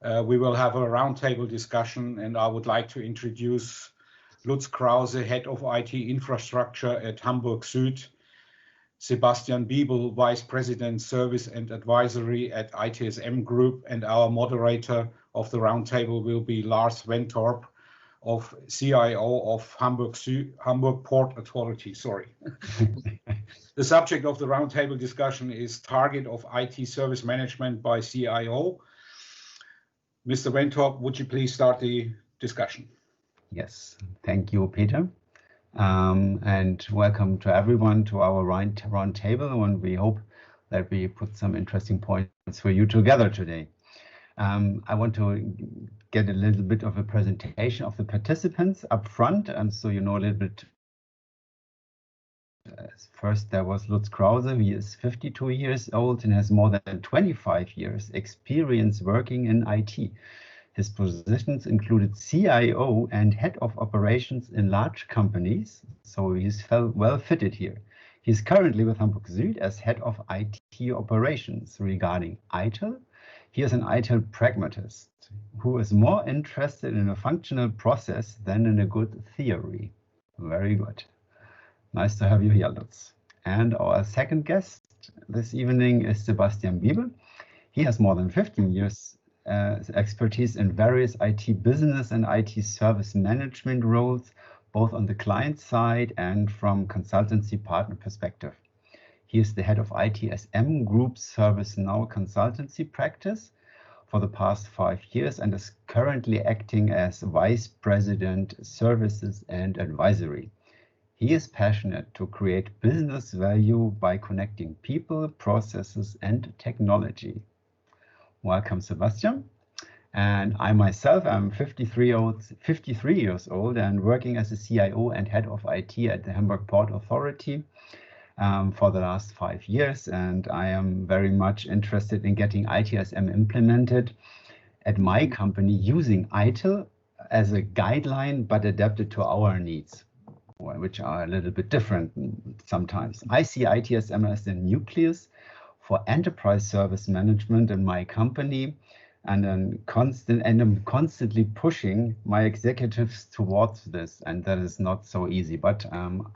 We will have a roundtable discussion, and I would like to introduce Lutz Krause, Head of IT Infrastructure at Hamburg Süd, Sebastian Biebel, Vice President Service and Advisory at ITSM Group, and our moderator of the roundtable will be Lars Wentorp, of CIO of Hamburg Port Authority. Sorry. The subject of the roundtable discussion is target of IT service management by CIO. Mr. Wentorp, would you please start the discussion? Yes, thank you, Peter. And welcome to everyone to our roundtable, and we hope that we put some interesting points for you together today. I want to get a little bit of a presentation of the participants up front, and so you know a little bit. First, there was Lutz Krause. He is 52 years old and has more than 25 years experience working in IT. His positions included CIO and head of operations in large companies, so he's well fitted here. He's currently with Hamburg Süd as head of IT operations. Regarding ITIL, he is an ITIL pragmatist who is more interested in a functional process than in a good theory. Very good. Nice to have you here, Lutz. And our second guest this evening is Sebastian Biebel. He has more than 15 years expertise in various IT business and IT service management roles, both on the client side and from consultancy partner perspective. He is the head of ITSM Group ServiceNow consultancy practice for the past 5 years and is currently acting as Vice President Services and Advisory. He is passionate to create business value by connecting people, processes, and technology. Welcome, Sebastian. And I myself am 53 years old and working as a CIO and head of IT at the Hamburg Port Authority for the last 5 years. And I am very much interested in getting ITSM implemented at my company using ITIL as a guideline, but adapted to our needs, which are a little bit different sometimes. I see ITSM as the nucleus for enterprise service management in my company, and I'm constantly pushing my executives towards this, and that is not so easy. But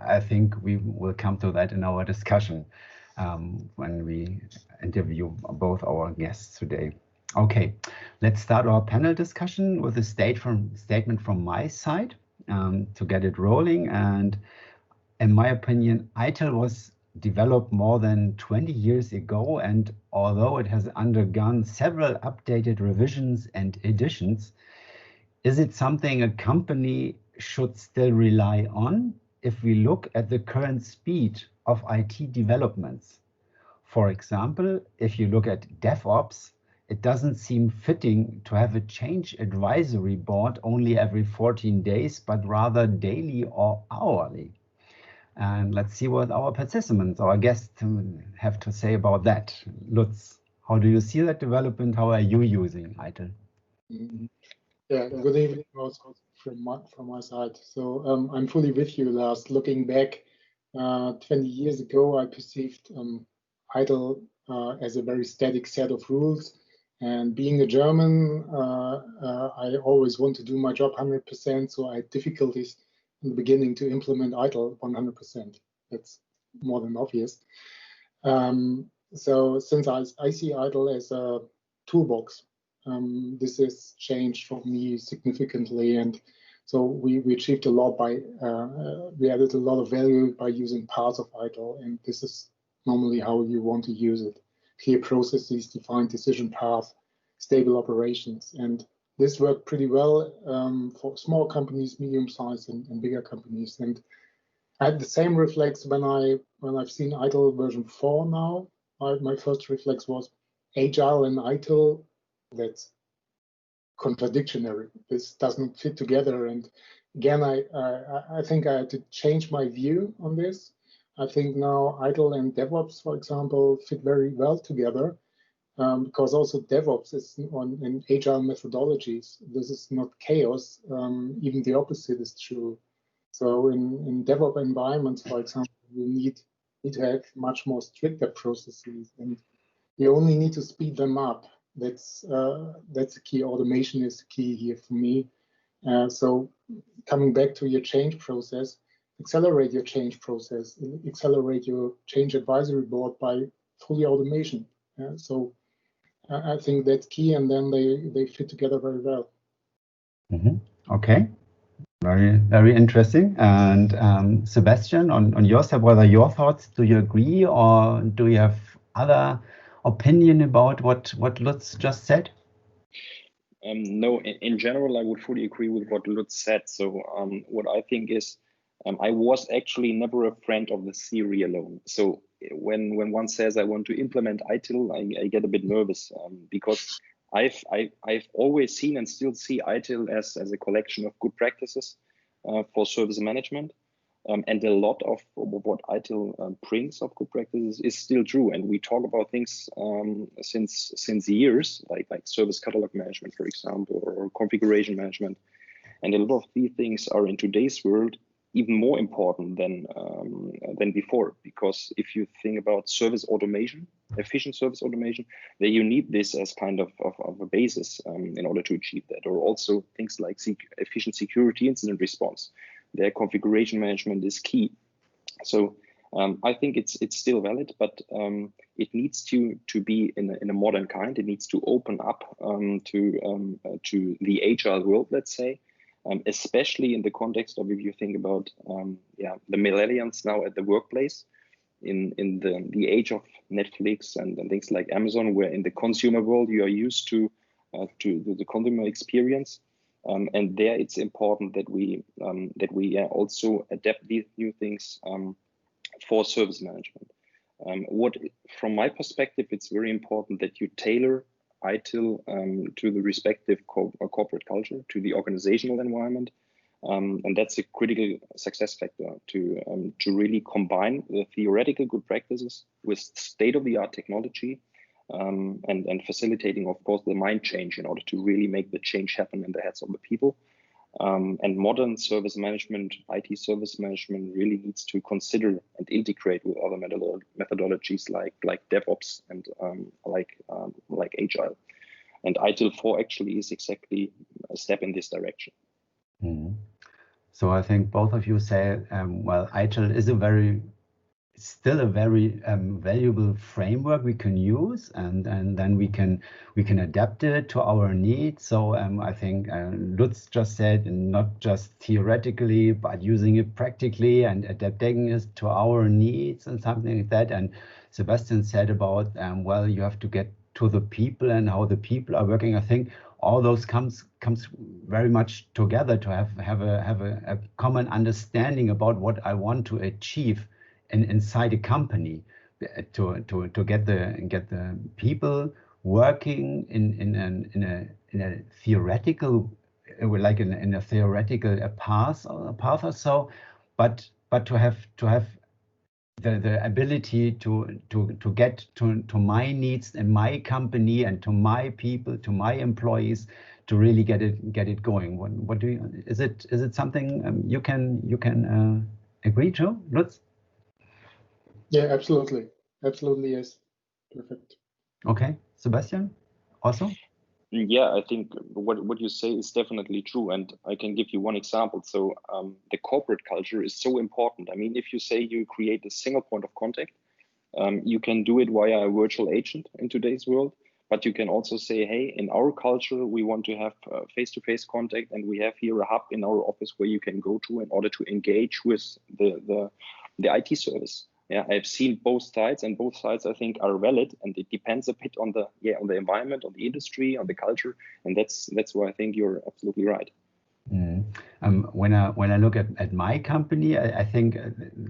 I think we will come to that in our discussion when we interview both our guests today. Okay, let's start our panel discussion with a statement from my side to get it rolling. And in my opinion, ITIL was developed more than 20 years ago, and although it has undergone several updated revisions and additions, is it something a company should still rely on if we look at the current speed of IT developments? For example, if you look at DevOps, it doesn't seem fitting to have a change advisory board only every 14 days, but rather daily or hourly. And let's see what our participants, our guests, have to say about that. Lutz, how do you see that development? How are you using ITIL? Yeah, good evening also from my side. So I'm fully with you, Lars. Looking back 20 years ago, I perceived ITIL as a very static set of rules. And being a German, I always want to do my job 100%, so I had difficulties in the beginning to implement ITIL 100%. That's more than obvious. So since I see ITIL as a toolbox, this has changed for me significantly, and so we achieved a lot by we added a lot of value by using parts of ITIL, and this is normally how you want to use it. Clear processes, defined decision path, stable operations, and this worked pretty well for small companies, medium-sized, and bigger companies. And I had the same reflex when I've seen ITIL version 4 now. My first reflex was Agile and ITIL. That's contradictory. This doesn't fit together. And again, I think I had to change my view on this. I think now ITIL and DevOps, for example, fit very well together. Because also DevOps is in agile methodologies. This is not chaos. Even the opposite is true. So in DevOps environments, for example, you need to have much more stricter processes, and you only need to speed them up. That's the key. Automation is the key here for me. So coming back to your change process, accelerate your change process, accelerate your change advisory board by fully automation. So I think that's key, and then they fit together very well. Okay, very interesting. And Sebastian, on your side, what are your thoughts? Do you agree, or do you have other opinion about what Lutz just said? No, in general, I would fully agree with what Lutz said. So what I think is, I was actually never a friend of the theory alone. So when one says I want to implement ITIL, I get a bit nervous because I've always seen and still see ITIL as a collection of good practices for service management. And a lot of what ITIL brings of good practices is still true. And we talk about things since years, like service catalog management, for example, or configuration management. And a lot of these things are in today's world even more important than before, because if you think about service automation, efficient service automation, then you need this as kind of a basis in order to achieve that. Or also things like efficient security incident response. Their configuration management is key. So I think it's still valid, but it needs to be in a modern kind. It needs to open up to the agile world, let's say, especially in the context of, if you think about the millennials now at the workplace, in the age of Netflix and things like Amazon, where in the consumer world you are used to the consumer experience. And there it's important that we also adapt these new things for service management. From my perspective, it's very important that you tailor ITIL to the respective corporate culture, to the organizational environment, and that's a critical success factor to really combine the theoretical good practices with state-of-the-art technology. And facilitating, of course, the mind change in order to really make the change happen in the heads of the people. And modern service management, IT service management, really needs to consider and integrate with other methodologies like DevOps and like Agile. And ITIL 4 actually is exactly a step in this direction. So I think both of you say, well, ITIL is still a very valuable framework we can use, and then we can adapt it to our needs. So I think Lutz just said, not just theoretically, but using it practically and adapting it to our needs and something like that. And Sebastian said about well, you have to get to the people and how the people are working. I think all those comes very much together to have a common understanding about what I want to achieve inside a company, to get the people working in a theoretical, like in a theoretical path or so, but to have the ability to get to my needs in my company and to my people, to my employees, to really get it going. What do you, is it something you can agree to, Lutz? Yeah, absolutely. Absolutely, yes. Perfect. Okay, Sebastian, also? Yeah, I think what you say is definitely true. And I can give you one example. So the corporate culture is so important. I mean, if you say you create a single point of contact, you can do it via a virtual agent in today's world. But you can also say, hey, in our culture, we want to have face-to-face contact, and we have here a hub in our office where you can go to in order to engage with the IT service. Yeah, I've seen both sides, and both sides I think are valid, and it depends a bit on the environment, on the industry, on the culture, and that's why I think you're absolutely right. When I look at my company, I think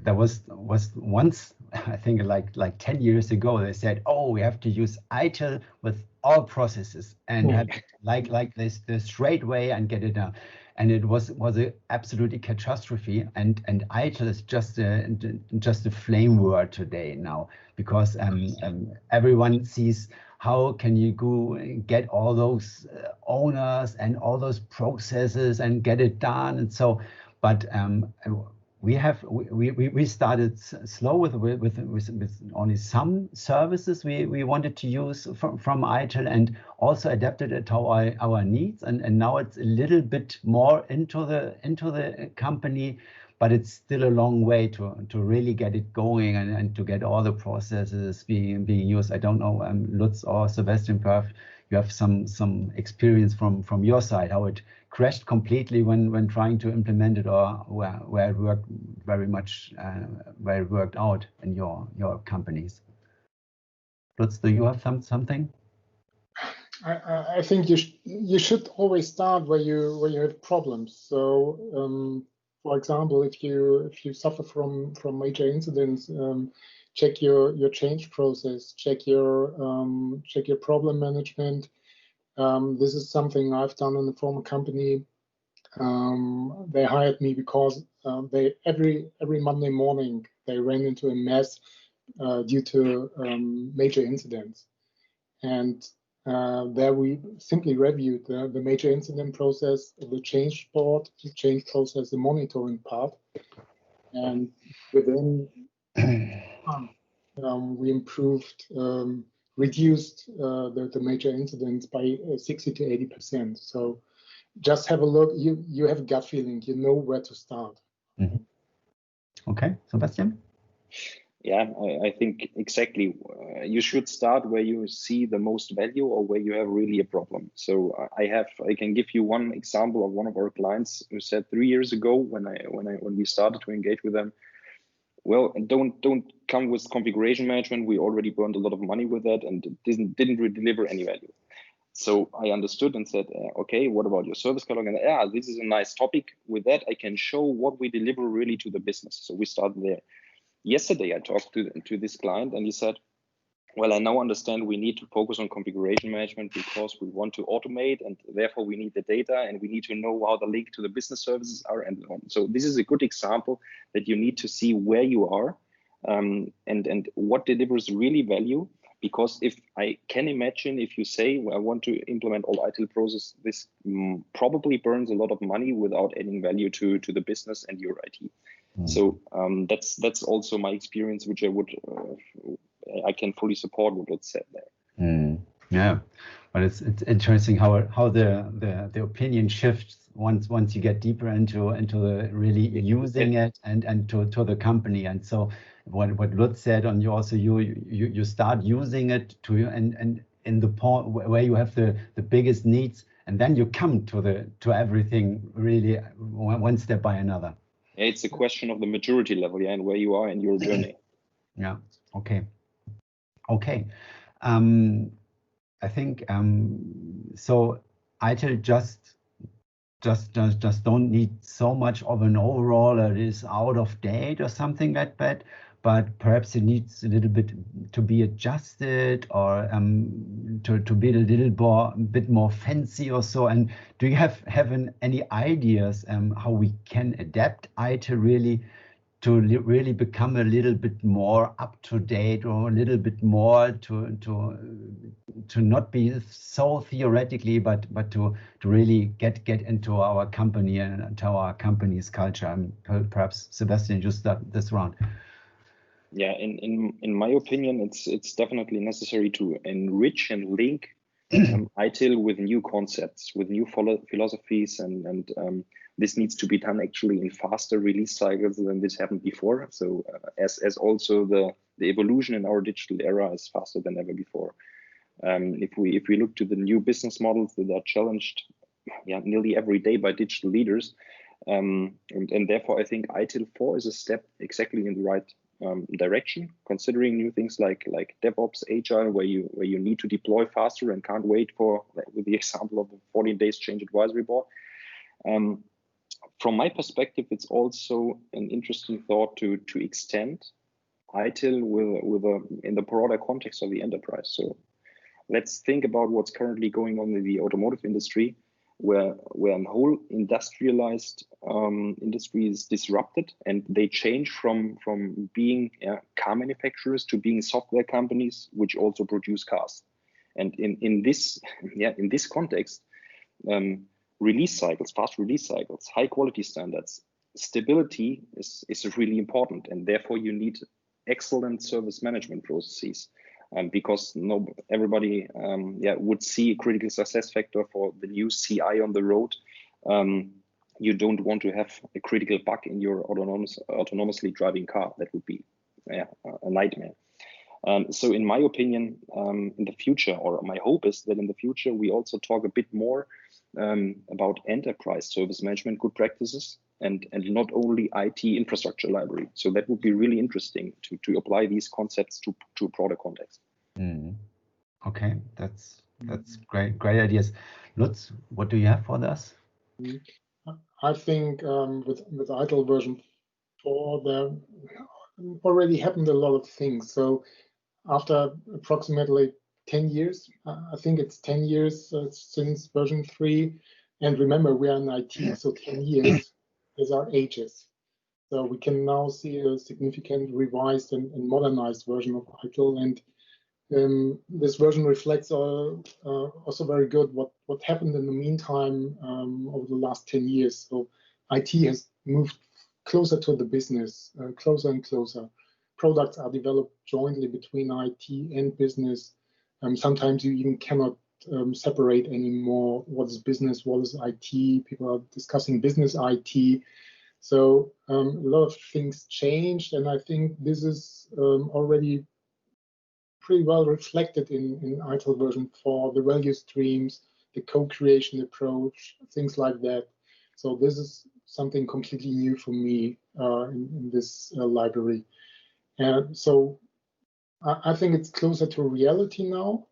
there was once, I think like 10 years ago, they said, oh, we have to use ITIL with all processes and have like this straight way and get it done. And it was a absolutely catastrophe. And ITIL is just a flame word today now, because everyone sees how can you go get all those owners and all those processes and get it done. And so, but we started slow with only some services we wanted to use from ITIL, and also adapted it to our needs, and now it's a little bit more into the company, but it's still a long way to really get it going and to get all the processes being used. I don't know, Lutz or Sebastian, perhaps you have some experience from your side, how it crashed completely when trying to implement it, or where it worked very much, where it worked out in your companies. Lutz, do you have something? I think you should always start where you have problems. So, for example, if you suffer from major incidents, check your change process, check your problem management. This is something I've done in the former company. They hired me because they every Monday morning they ran into a mess due to major incidents, and there we simply reviewed the major incident process, the change board, the change process, the monitoring part, and within we improved, reduced the major incidents by 60 to 80%. So just have a look. You have a gut feeling. You know where to start. Mm-hmm. Okay, Sebastian. Yeah, I think exactly. You should start where you see the most value or where you have really a problem. So I can give you one example of one of our clients who said 3 years ago when we started to engage with them, well, don't come with configuration management. We already burned a lot of money with that and it didn't really deliver any value. So I understood and said, okay, what about your service catalog? And yeah, this is a nice topic. With that, I can show what we deliver really to the business. So we started there. Yesterday, I talked to this client and he said, well, I now understand we need to focus on configuration management because we want to automate and therefore we need the data and we need to know how the link to the business services are and so on. So this is a good example that you need to see where you are and what delivers really value. Because if I can imagine, if you say, well, I want to implement all ITIL process, this probably burns a lot of money without adding value to the business and your IT. So that's also my experience, which I can fully support what was said there. Yeah, but it's interesting how the opinion shifts once you get deeper into the really using it and to the company. And so what Lutz said on you also, you start using it and in the point where you have the biggest needs, and then you come to everything really one step by another. It's a question of the maturity level, and where you are in your journey. Yeah. Okay. I think so. ITIL just don't need so much of an overall. It is out of date or something like that. But perhaps it needs a little bit to be adjusted or to be a little bit more fancy or so. And do you have any ideas how we can adapt ITIL really to really become a little bit more up to date, or a little bit more to not be so theoretically, but to really get into our company and to our company's culture? Perhaps Sebastian, just start this round. Yeah, in my opinion, it's definitely necessary to enrich and link ITIL with new concepts, with new philosophies, and this needs to be done actually in faster release cycles than this happened before. So as also the evolution in our digital era is faster than ever before. If we look to the new business models that are challenged nearly every day by digital leaders, and therefore I think ITIL 4 is a step exactly in the right direction, considering new things like DevOps, Agile, where you need to deploy faster and can't wait for, with the example of the 14 days change advisory board. From my perspective, it's also an interesting thought to extend ITIL in the broader context of the enterprise. So let's think about what's currently going on in the automotive industry, where a whole industrialized industry is disrupted, and they change from being car manufacturers to being software companies, which also produce cars. And in this context, release cycles, fast release cycles, high quality standards, stability is really important, and therefore you need excellent service management processes, because everybody would see a critical success factor for the new CI on the road. You don't want to have a critical bug in your autonomously driving car. That would be a nightmare. So in my opinion, in the future, or my hope is that in the future, we also talk a bit more about enterprise service management good practices, and not only IT infrastructure library. So that would be really interesting to apply these concepts to a broader context. Okay, that's great ideas. Lutz, what do you have for us? I think with ITIL version 4, there already happened a lot of things. So after approximately 10 years, I think it's 10 years since version 3. And remember, we are in IT, so 10 years is our ages. So we can now see a significant revised and modernized version of ITIL. And this version reflects also very good what happened in the meantime over the last 10 years. So IT has moved closer to the business, closer and closer. Products are developed jointly between IT and business. Sometimes you even cannot separate anymore what is business, what is IT. People are discussing business IT. So a lot of things changed, and I think this is already pretty well reflected in ITIL version 4, the value streams, the co-creation approach, things like that. So this is something completely new for me in this library. So I think it's closer to reality now,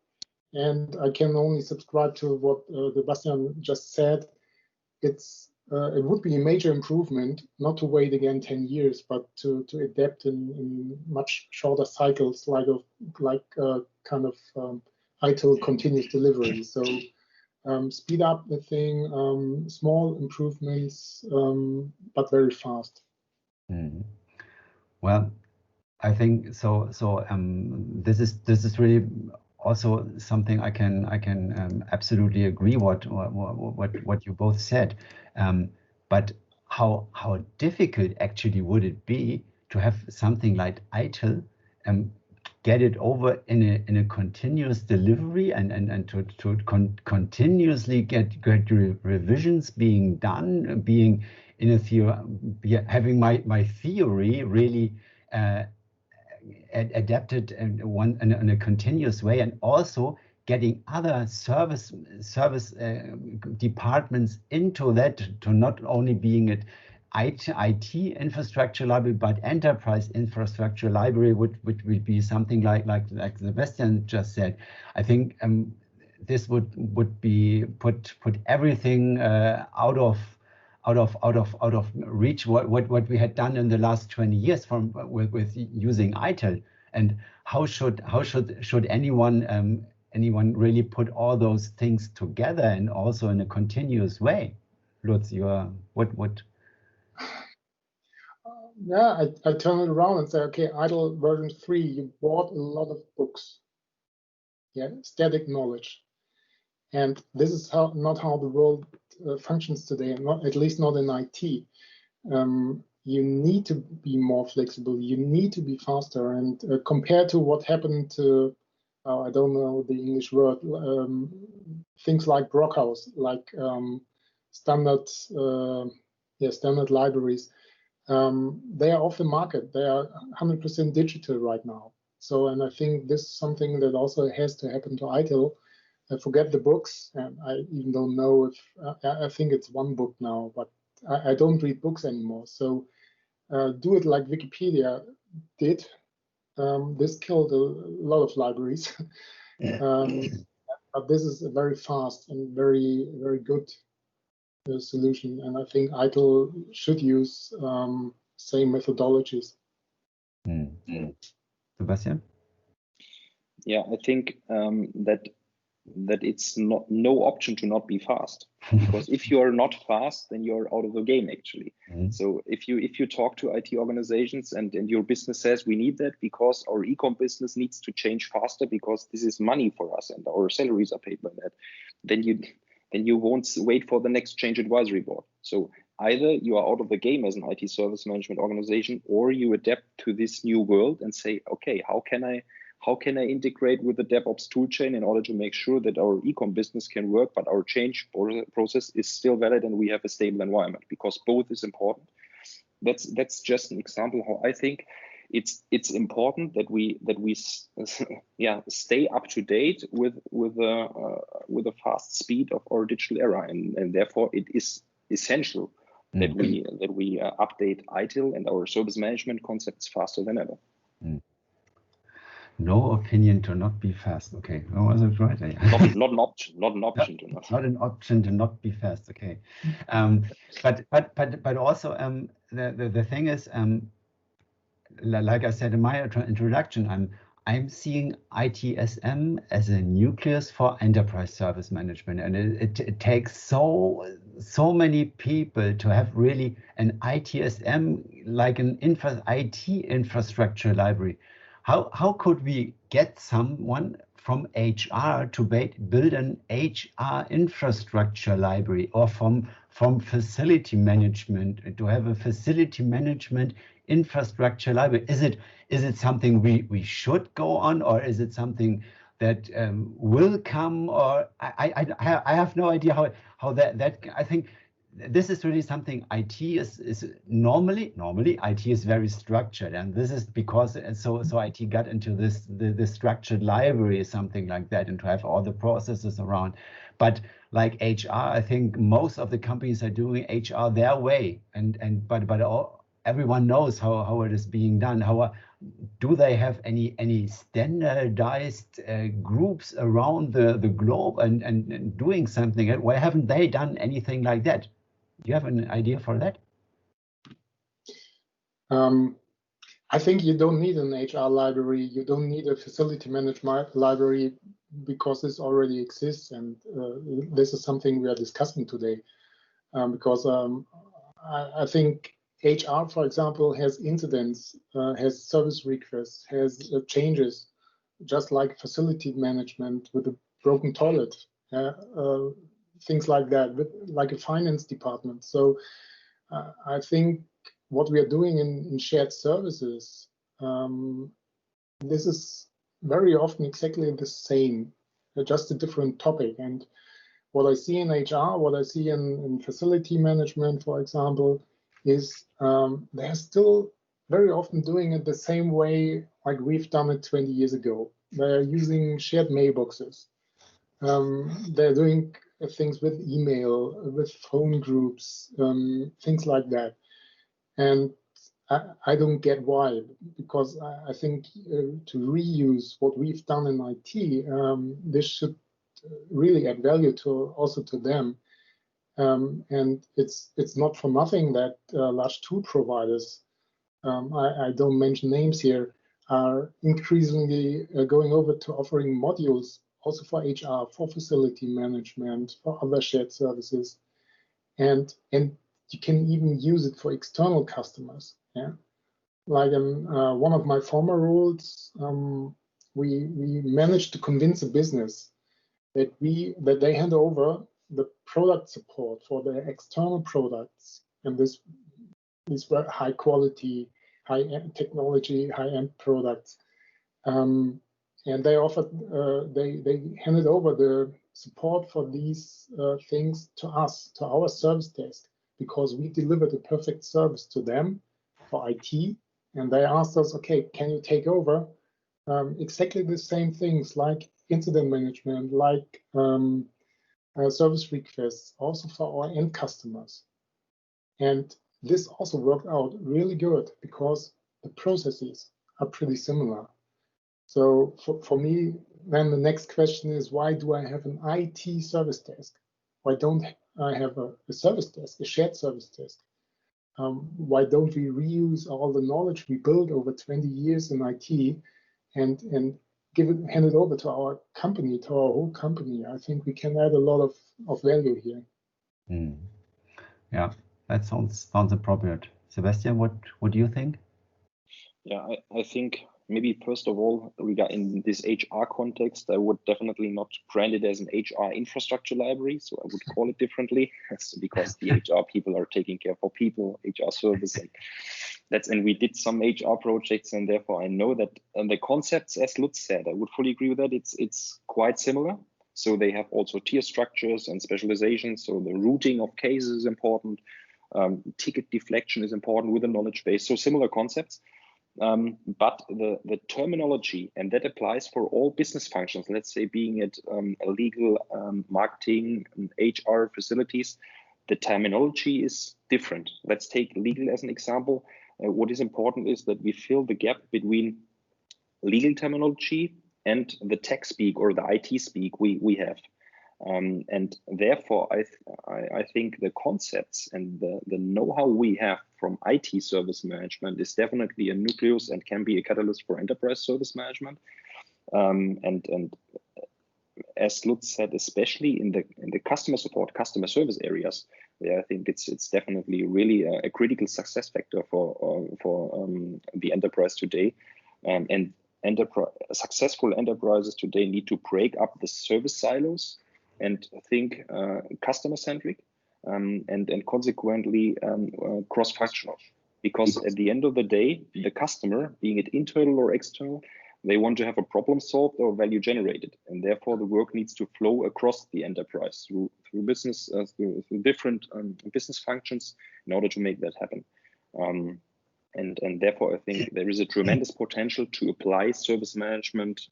and I can only subscribe to what Sebastian just said. It would be a major improvement not to wait again 10 years, but to adapt in much shorter cycles, like kind of ITIL continuous delivery. So speed up the thing, small improvements, but very fast. Well, I think so. This is really also something I can absolutely agree what you both said. But how difficult actually would it be to have something like ITIL get it over in a continuous delivery and to continuously get revisions being done, being in a theory, having my theory really adapted in a continuous way, and also getting other service departments into that, to not only being at IT infrastructure library, but enterprise infrastructure library, which would be something like Sebastian just said. I think this would be put everything out of reach what we had done in the last 20 years with using ITIL. And how should anyone really put all those things together and also in a continuous way? Lutz, what? Yeah, I turn it around and say, okay, ITIL version 3, you bought a lot of books, static knowledge, and this is not how the world functions today, at least not in IT. You need to be more flexible. You need to be faster. And compared to what happened to, I don't know the English word, things like Brockhaus, like standard libraries, they are off the market. They are 100% digital right now. So, and I think this is something that also has to happen to ITIL. Forget the books, and I even don't know if I think it's one book now, but I don't read books anymore. So do it like Wikipedia did. This killed a lot of libraries, but this is a very fast and very, very good solution, and I think ITIL should use same methodologies. Sebastian? Yeah, I think that it's no option to not be fast, because if you are not fast, then you're out of the game actually. So if you talk to IT organizations and your business says we need that because our e-com business needs to change faster because this is money for us and our salaries are paid by that, then you won't wait for the next change advisory board. So either you are out of the game as an IT service management organization, or you adapt to this new world and say, okay, how can I integrate with the DevOps toolchain in order to make sure that our e-com business can work, but our change process is still valid and we have a stable environment, because both is important. That's just an example how I think it's important that we stay up to date with the fast speed of our digital era, and therefore it is essential that we update ITIL and our service management concepts faster than ever. No opinion to not be fast. Okay, oh, was it right? Not an option. Not an option to not. Not an option to not be fast. Okay, but also the thing is, like I said in my introduction, I'm seeing ITSM as a nucleus for enterprise service management, and it takes so many people to have really an ITSM, like an IT infrastructure library. How could we get someone from HR to build an HR infrastructure library, or from facility management to have a facility management infrastructure library? Is it something we should go on, or is it something that will come? Or I have no idea how that I think this is really something IT is normally IT is very structured, and this is because so IT got into this structured library, something like that, and to have all the processes around. But like HR, I think most of the companies are doing HR their way, but everyone knows how it is being done. Do they have any standardized groups around the globe and doing something? Why haven't they done anything like that? Do you have an idea for that? I think you don't need an HR library. You don't need a facility management library, because this already exists, and this is something we are discussing today. Because I think HR, for example, has incidents, has service requests, has changes, just like facility management with a broken toilet, things like that, like a finance department. So I think what we are doing in shared services, this is very often exactly the same, just a different topic. And what I see in HR, what I see in facility management, for example, is they're still very often doing it the same way like we've done it 20 years ago. They're using shared mailboxes. They're doing things with email, with phone groups, things like that. And I don't get why, because I think to reuse what we've done in IT, this should really add value also to them. And it's not for nothing that large tool providers, I don't mention names here, are increasingly going over to offering modules also for HR, for facility management, for other shared services, and you can even use it for external customers. Yeah, like in one of my former roles, we managed to convince a business that they hand over the product support for their external products, and these were high quality, high-end technology, high-end products, and they offered they handed over the support for these things to us, to our service desk, because we delivered a perfect service to them for IT, and they asked us, okay, can you take over exactly the same things like incident management, like service requests, also for our end customers. And this also worked out really good because the processes are pretty similar. So for me, then the next question is, why do I have an IT service desk? Why don't I have a service desk, a shared service desk? Why don't we reuse all the knowledge we built over 20 years in IT and hand it over to our company, to our whole company? I think we can add a lot of value here. Yeah, that sounds appropriate. Sebastian, what do you think? Yeah, I think maybe first of all, in this HR context, I would definitely not brand it as an HR infrastructure library. So I would call it differently, because the HR people are taking care for people, HR service, and we did some HR projects, and therefore I know that the concepts, as Lutz said, I would fully agree with that. It's quite similar. So they have also tier structures and specializations. So the routing of cases is important. Ticket deflection is important with a knowledge base. So similar concepts. But the terminology, and that applies for all business functions, let's say being it legal, marketing, HR, facilities, the terminology is different. Let's take legal as an example. What is important is that we fill the gap between legal terminology and the tech speak or the IT speak we have. And therefore, I think the concepts and the know-how we have from IT service management is definitely a nucleus and can be a catalyst for enterprise service management. And as Lutz said, especially in the customer support, customer service areas, where I think it's definitely really a critical success factor for the enterprise today. And successful enterprises today need to break up the service silos and think customer-centric and consequently cross-functional. Because at the end of the day, the customer, being it internal or external, they want to have a problem solved or value generated. And therefore, the work needs to flow across the enterprise through business, through different business functions in order to make that happen. And therefore, I think there is a tremendous potential to apply service management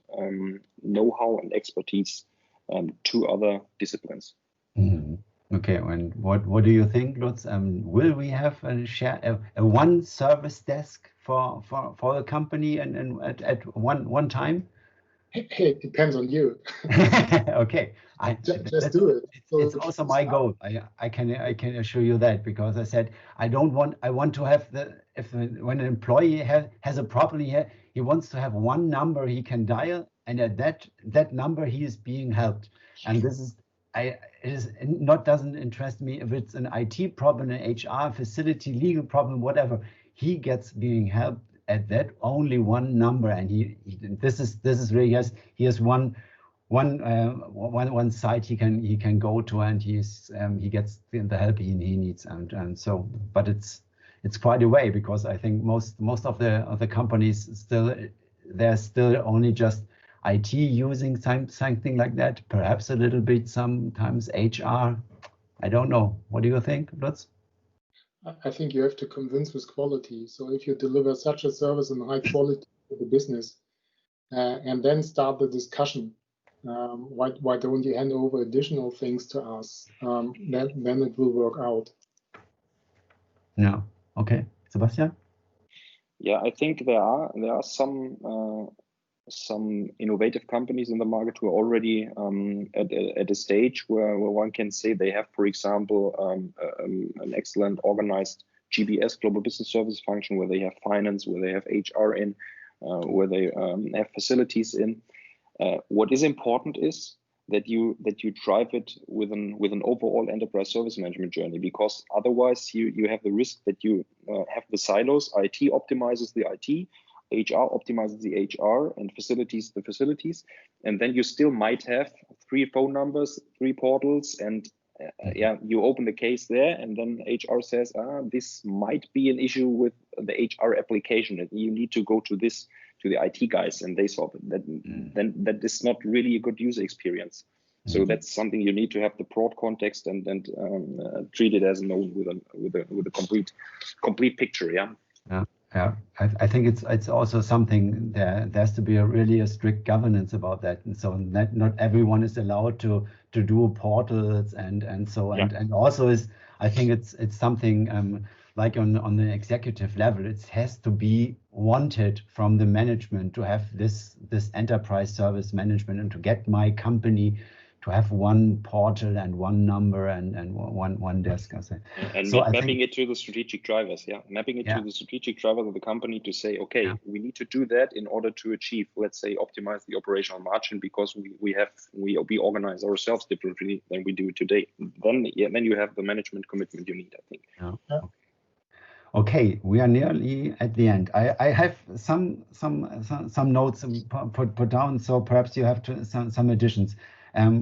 know-how and expertise to other disciplines. Mm-hmm. Okay, and what do you think, Lutz? Will we have a one service desk for the company and at one time? Hey, it depends on you. Okay, just do it. It's also my goal. I can assure you that, because I said I want to have when an employee has a problem here, he wants to have one number he can dial, and at that number he is being helped. And this is doesn't interest me if it's an IT problem, an HR, facility, legal problem, whatever. He gets being helped at that only one number, and this is really he has one site he can go to, and he gets the help he needs, and so, but it's quite a way, because I think most of the companies they're still only just IT using something like that, perhaps a little bit sometimes HR. I don't know. What do you think, Lutz? I think you have to convince with quality. So if you deliver such a service in high quality to the business, and then start the discussion, why don't you hand over additional things to us? Then it will work out. Yeah. Okay, Sebastian. Yeah, I think there are some innovative companies in the market who are already at a stage where one can say they have, for example, an excellent organized GBS, Global Business Service function, where they have finance, where they have HR in, where they have facilities in. What is important is that you drive it with an overall enterprise service management journey, because otherwise you have the risk that you have the silos. IT optimizes the IT, HR optimizes the HR, and facilities the facilities, and then you still might have 3 phone numbers, 3 portals, and you open the case there, and then HR says, this might be an issue with the HR application, and you need to go to the IT guys, and they solve it. Then that is not really a good user experience. So that's something you need to have the broad context and treat it as a node with a complete picture. Yeah, I think it's also something there has to be really a strict governance about that, and so not everyone is allowed to do portals and so and also I think it's something like on the executive level, it has to be wanted from the management to have this enterprise service management, and to get my company to have one portal and one number and one desk. And so mapping it to the strategic drivers, mapping it to the strategic drivers of the company to say, okay, we need to do that in order to achieve, let's say, optimize the operational margin, because we organize ourselves differently than we do today. Then you have the management commitment you need, I think. Okay, we are nearly at the end. I have some notes put down, so perhaps you have some additions.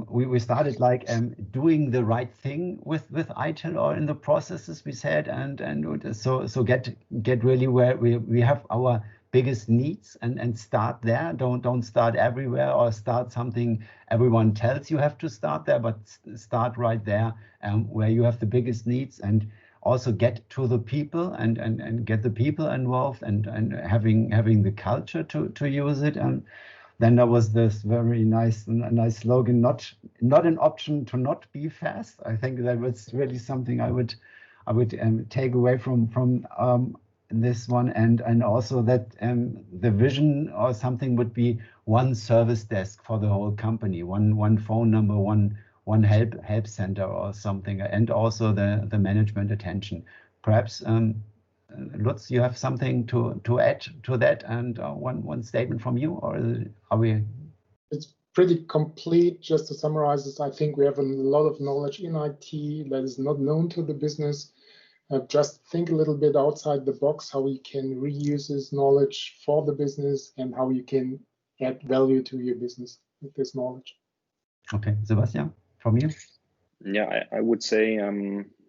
We started like doing the right thing with ITIL or in the processes we said, and so get really where we have our biggest needs and start there. Don't start everywhere or start something everyone tells you have to start there, but start right there where you have the biggest needs, and also get to the people and get the people involved and having the culture to use it. And then there was this very nice slogan, not an option to not be fast. I think that was really something I would take away from this one, and also that the vision or something would be one service desk for the whole company, one phone number, one help center or something, and also the management attention. Perhaps Lutz, you have something to add to that, and one statement from you, or are we? It's pretty complete. Just to summarize this, I think we have a lot of knowledge in IT that is not known to the business. Just think a little bit outside the box, how we can reuse this knowledge for the business and how you can add value to your business with this knowledge. Okay, Sebastian, from you? Yeah, I would say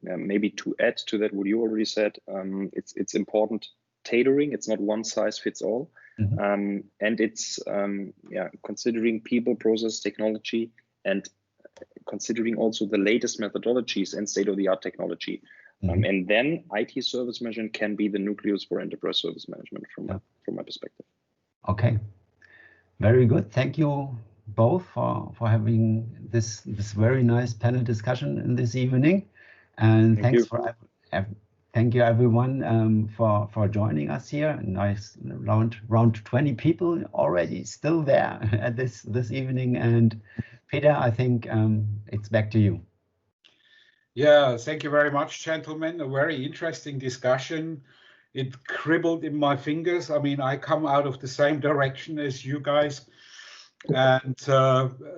maybe to add to that what you already said, it's important tailoring. It's not one size fits all. Mm-hmm. And it's considering people, process, technology, and considering also the latest methodologies and state-of-the-art technology. Mm-hmm. And then IT service management can be the nucleus for enterprise service management from my perspective. Okay, very good. Thank you both for having this very nice panel discussion in this evening, and thank you everyone for joining us here. Nice round 20 people already still there at this evening. And Peter, I think it's back to you. Yeah, thank you very much, gentlemen. A very interesting discussion. It cribbled in my fingers. I mean, I come out of the same direction as you guys. And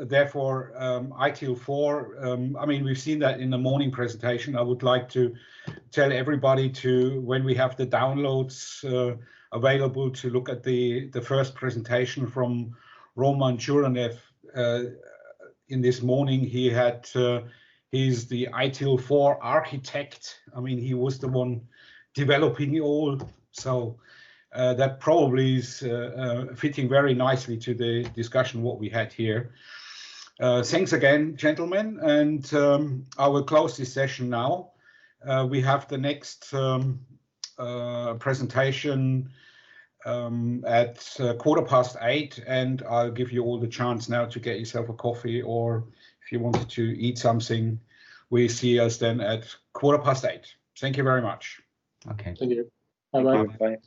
therefore, ITIL 4, I mean, we've seen that in the morning presentation. I would like to tell everybody to, when we have the downloads available, to look at the first presentation from Roman Juranev in this morning. He had, he's the ITIL 4 architect. I mean, he was the one developing it all. So that probably is fitting very nicely to the discussion what we had here. Thanks again, gentlemen, and I will close this session now. We have the next presentation at 8:15, and I'll give you all the chance now to get yourself a coffee, or if you wanted to eat something. We see us then at 8:15. Thank you very much. Okay. Thank you. Bye-bye. Bye.